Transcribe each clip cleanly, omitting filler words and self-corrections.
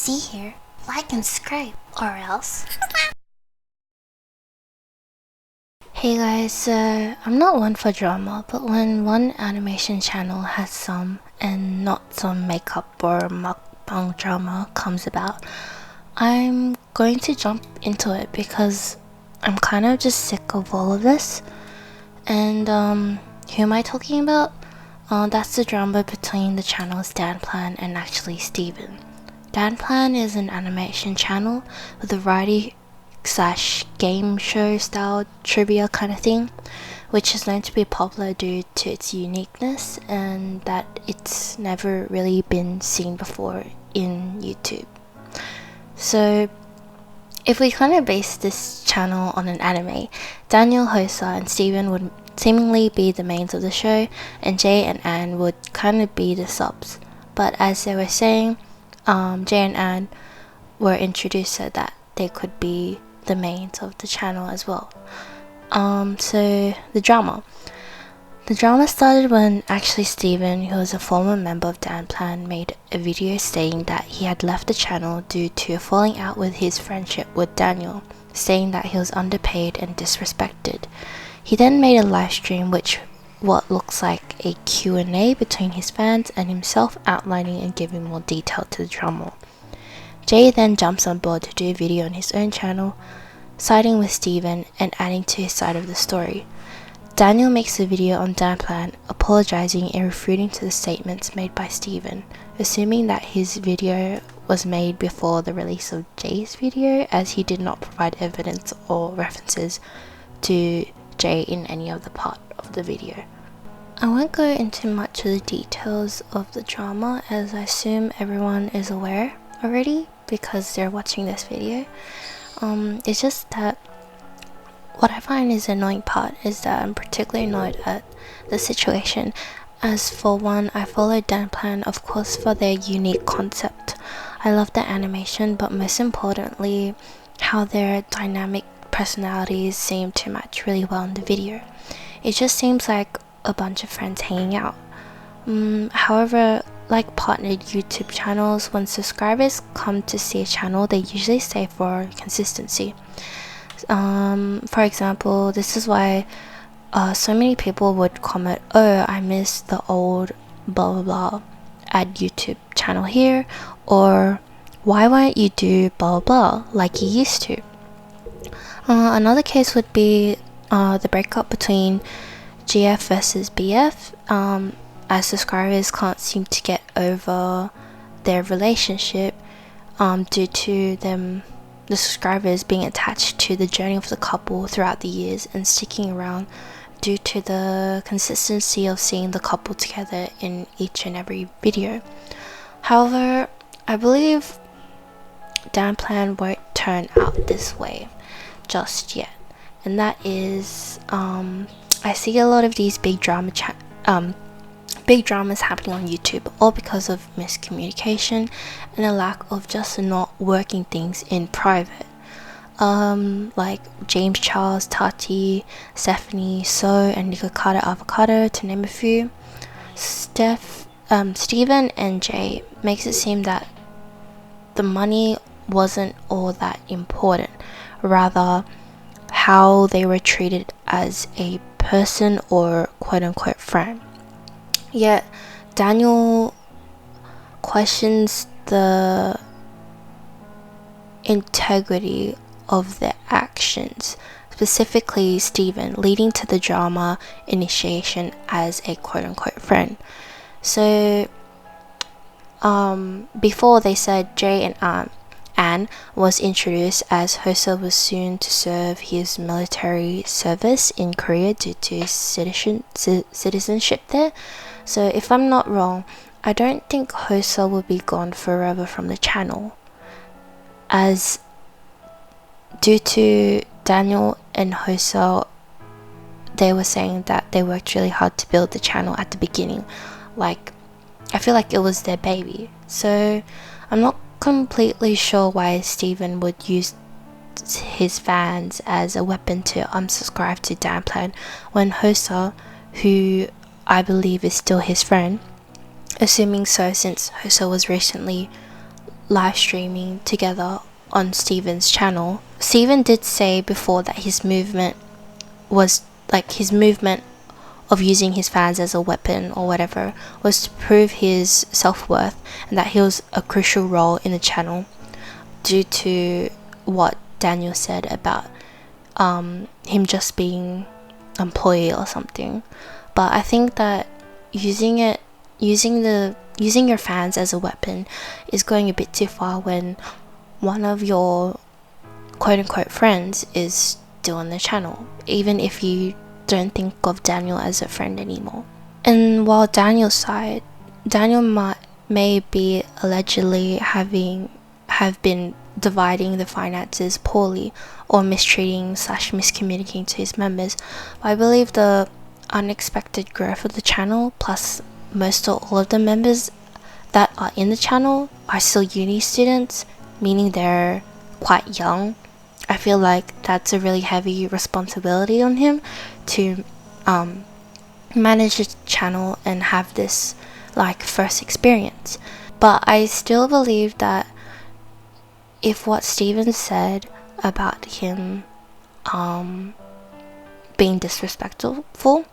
see here, like and subscribe, or else. Hey guys, so I'm not one for drama, but when one animation channel has some and not some makeup or mukbang drama comes about, I'm going to jump into it because I'm kind of just sick of all of this. And who am I talking about? That's the drama between the channels danplan and actually Steven. danplan is an animation channel with a variety / game show style trivia kind of thing, which is known to be popular due to its uniqueness and that it's never really been seen before in YouTube. So if we kind of base this channel on an anime, Daniel, Hosa, and Steven would seemingly be the mains of the show, and Jay and Anne would kind of be the subs. But as they were saying, Jay and Anne were introduced so that they could be the mains of the channel as well. So the drama started when actually Steven, who was a former member of danplan, made a video stating that he had left the channel due to a falling out with his friendship with Daniel, saying that he was underpaid and disrespected. He then made a live stream which what looks like a Q&A between his fans and himself, outlining and giving more detail to the drama. Jay then jumps on board to do a video on his own channel, siding with Steven and adding to his side of the story. Daniel makes a video on danplan, apologizing and refuting to the statements made by Steven, assuming that his video was made before the release of Jay's video, as he did not provide evidence or references to Jay in any of the part of the video. I won't go into much of the details of the drama, as I assume everyone is aware already because they're watching this video. It's just that what I find is the annoying part is that I'm particularly annoyed at the situation, as for one, I follow danplan of course for their unique concept. I love the animation, but most importantly how their dynamic personalities seem to match really well in the video. It just seems like a bunch of friends hanging out. However, like partnered YouTube channels, when subscribers come to see a channel, they usually stay for consistency. For example, this is why so many people would comment, "Oh, I miss the old blah blah blah, add YouTube channel here," or "Why won't you do blah blah like you used to?" Another case would be the breakup between GF versus BF, as subscribers can't seem to get over their relationship due to the subscribers being attached to the journey of the couple throughout the years and sticking around due to the consistency of seeing the couple together in each and every video. However, I believe danplan won't turn out this way just yet, and that is I see a lot of these big dramas happening on YouTube, all because of miscommunication and a lack of just not working things in private. Like James Charles, Tati, Stephanie, So, and Nico Carter Avocado, to name a few. Steven and Jay makes it seem that the money wasn't all that important, rather how they were treated as a person or quote-unquote friend. Yet Daniel questions the integrity of their actions, specifically Steven, leading to the drama initiation as a quote-unquote friend. So before they said Jay and Anne was introduced, as Hosa was soon to serve his military service in Korea due to citizenship there. So if I'm not wrong, I don't think Hosa will be gone forever from the channel, as due to Daniel and Hosa, they were saying that they worked really hard to build the channel at the beginning. Like, I feel like it was their baby. So I'm not completely sure why Steven would use his fans as a weapon to unsubscribe to danplan when Hosa, who I believe is still his friend, assuming so since Hosa was recently live streaming together on Steven's channel, Steven did say before that his movement of using his fans as a weapon or whatever was to prove his self-worth, and that he was a crucial role in the channel due to what Daniel said about him just being employee or something. But I think that using your fans as a weapon is going a bit too far when one of your quote-unquote friends is still on the channel, even if you don't think of Daniel as a friend anymore. And while Daniel's side, Daniel may be allegedly have been dividing the finances poorly or mistreating / miscommunicating to his members, but I believe the unexpected growth of the channel, plus most or all of the members that are in the channel are still uni students, meaning they're quite young. I feel like that's a really heavy responsibility on him to manage the channel and have this like first experience. But I still believe that if what Steven said about him being disrespectful,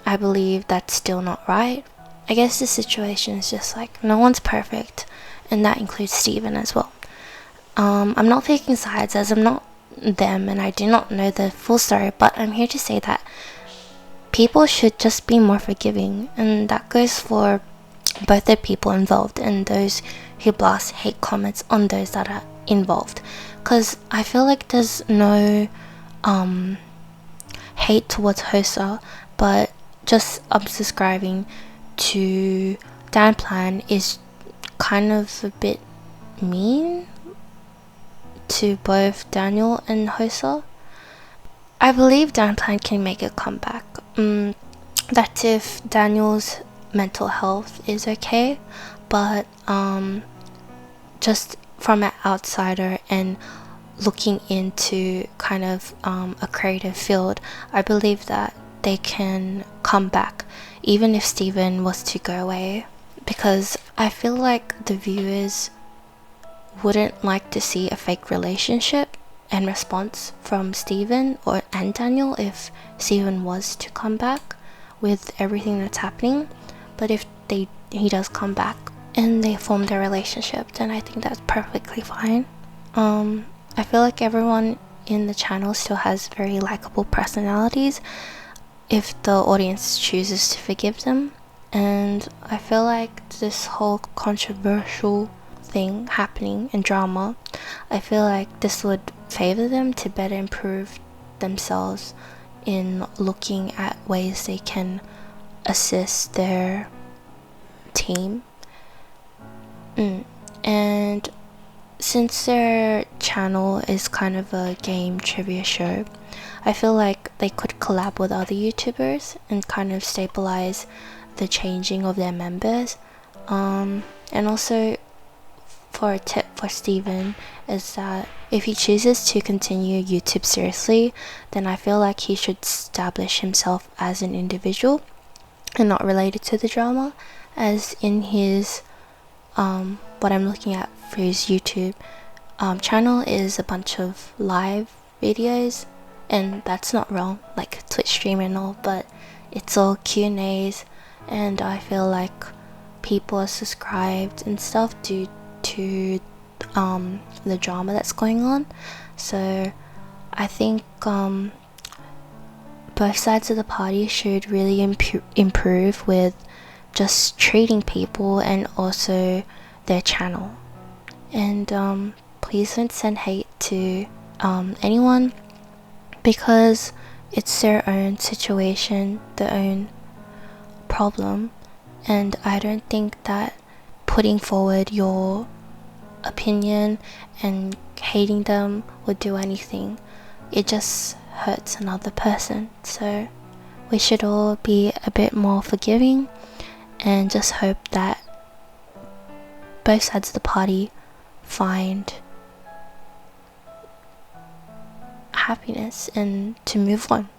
I believe that's still not right. I guess the situation is just like no one's perfect, and that includes Steven as well. I'm not taking sides as I'm not them and I do not know the full story, but I'm here to say that people should just be more forgiving, and that goes for both the people involved and those who blast hate comments on those that are involved, because I feel like there's no hate towards Hosa, but just unsubscribing to danplan is kind of a bit mean to both Daniel and Hosa. I believe danplan can make a comeback. That's if Daniel's mental health is okay, but just from an outsider and looking into kind of a creative field, I believe that they can come back even if Steven was to go away, because I feel like the viewers wouldn't like to see a fake relationship and response from Steven and Daniel if Steven was to come back with everything that's happening. But if he does come back and they form their relationship, then I think that's perfectly fine. I feel like everyone in the channel still has very likable personalities if the audience chooses to forgive them, and I feel like this whole controversial thing happening and drama, I feel like this would favor them to better improve themselves in looking at ways they can assist their team. And since their channel is kind of a game trivia show, I feel like they could collab with other YouTubers and kind of stabilize the changing of their members. And also, for a tip for Steven is that if he chooses to continue YouTube seriously, then I feel like he should establish himself as an individual and not related to the drama, as in his what I'm looking at for his YouTube channel is a bunch of live videos, and that's not wrong, like Twitch stream and all, but it's all Q&As, and I feel like people are subscribed and stuff due to the drama that's going on. So I think both sides of the party should really improve with just treating people and also their channel. And please don't send hate to anyone, because it's their own situation, their own problem, and I don't think that putting forward your opinion and hating them would do anything. It just hurts another person. So we should all be a bit more forgiving and just hope that both sides of the party find happiness and to move on.